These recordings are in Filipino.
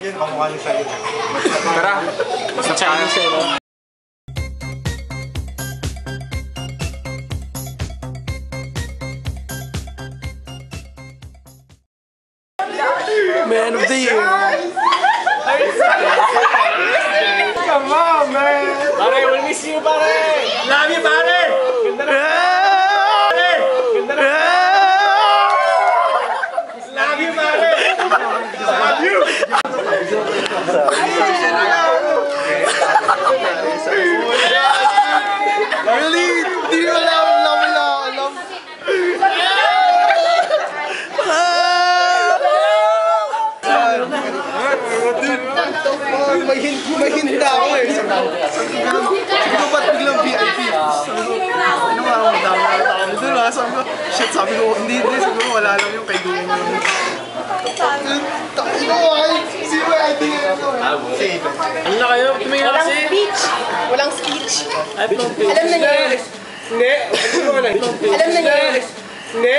Yun, kamukha niyo sa'yo. Tara, basta Chinese eh, no? Man of the year. Come on, man! Pare, we'll miss you, pare! Love you, pare! Ganda na! Pare! Ganda na! Love you, pare! Love you! Really? Di mo alam. May hinda ako eh. Siguro ba't biglang VIP? Sabi ko, ano nga ako madami na tao nito na. Sabi ko, hindi, siguro wala lang yung kaibigan mo. Ino ay, sino ay idea ito? Ano na kayo? Tumingin na kasi? Walang speech. At no pitch. Alam na niya. Hindi. Alam na niya. Hindi.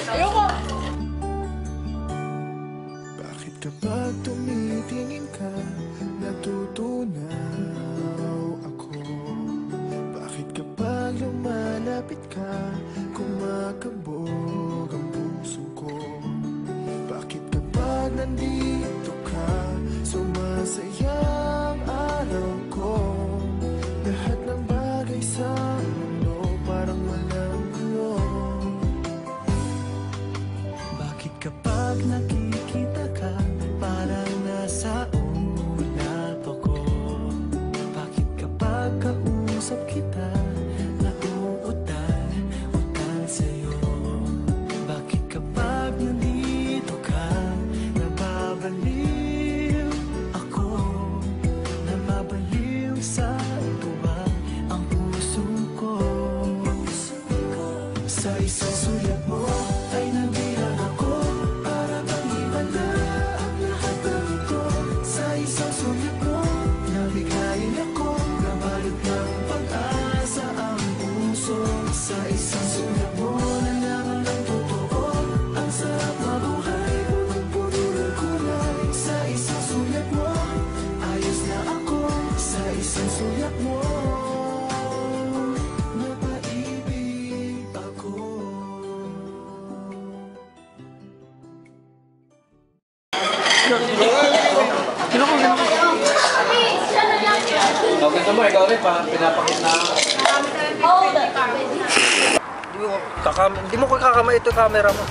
Ayoko! Bakit kapag tumitingin ka, natutunaw ako? Bakit kapag lumalapit ka, kumakabog ang puso ko? Bakit kapag nandito ka, sumasaya ang araw ko? Lahat ng bagay sa mundo parang walang gulo. Bakit kapag nakikita ka, parang nasa ulap ako? Bakit kapag kausap kita, nauutal sa'yo? Bakit kapag nandito ka, nababaliw ako? Nababaliw sa tuwa ang puso ko. Sa isang sulat mo ay nabihag ako, para bang iba na ang lahat ng ito. Sa isang sulat mo, nabigayin ako, nabalot ng pag-asa ang puso. Sa isang sulat mo, nalaman ng totoo, ang sarap mabuhay, punong-puno ng kulay. Sa isang sulat mo, ayos na ako. Sa isang sulat mo, napaibig ako. Okay naman, ikaw rin pa. Pinapakit na. Hindi mo kakamay ito camera mo.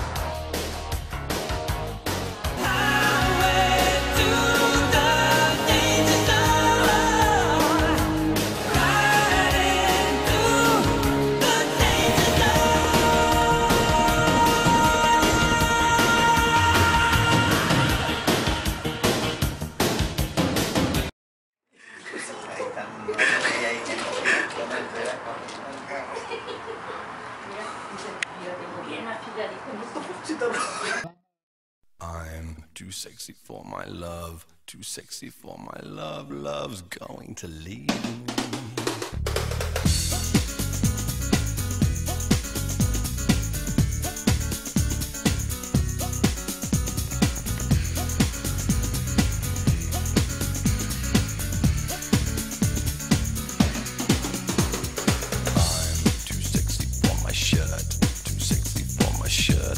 I'm too sexy for my love, too sexy for my love, love's going to leave me.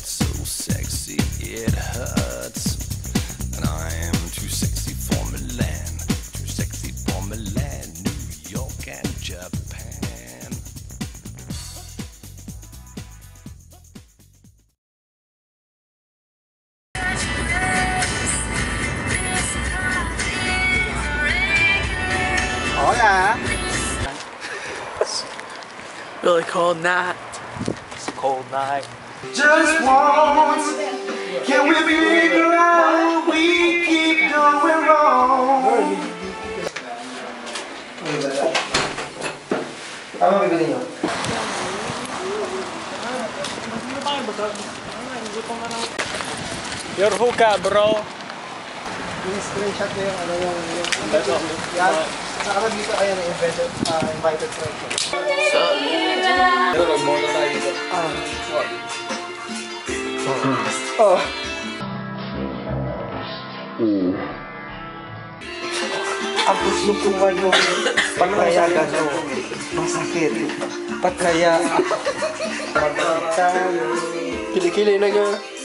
So sexy it hurts, and I am too sexy for Milan, too sexy for Milan, New York and Japan. Hola! Really cold night. It's a cold night. Just once, can we figure out we keep going wrong? Tama bibili nyo? Your hookah, bro. Screenshot mo yung ano yung yan. Nakalagay dito ayan invited friend. Pero nag-mono tayo dito. Oh. Ang gusto ko ngayon, pagkayagan mo, masakit. Pagkaya, Kilikili na nga.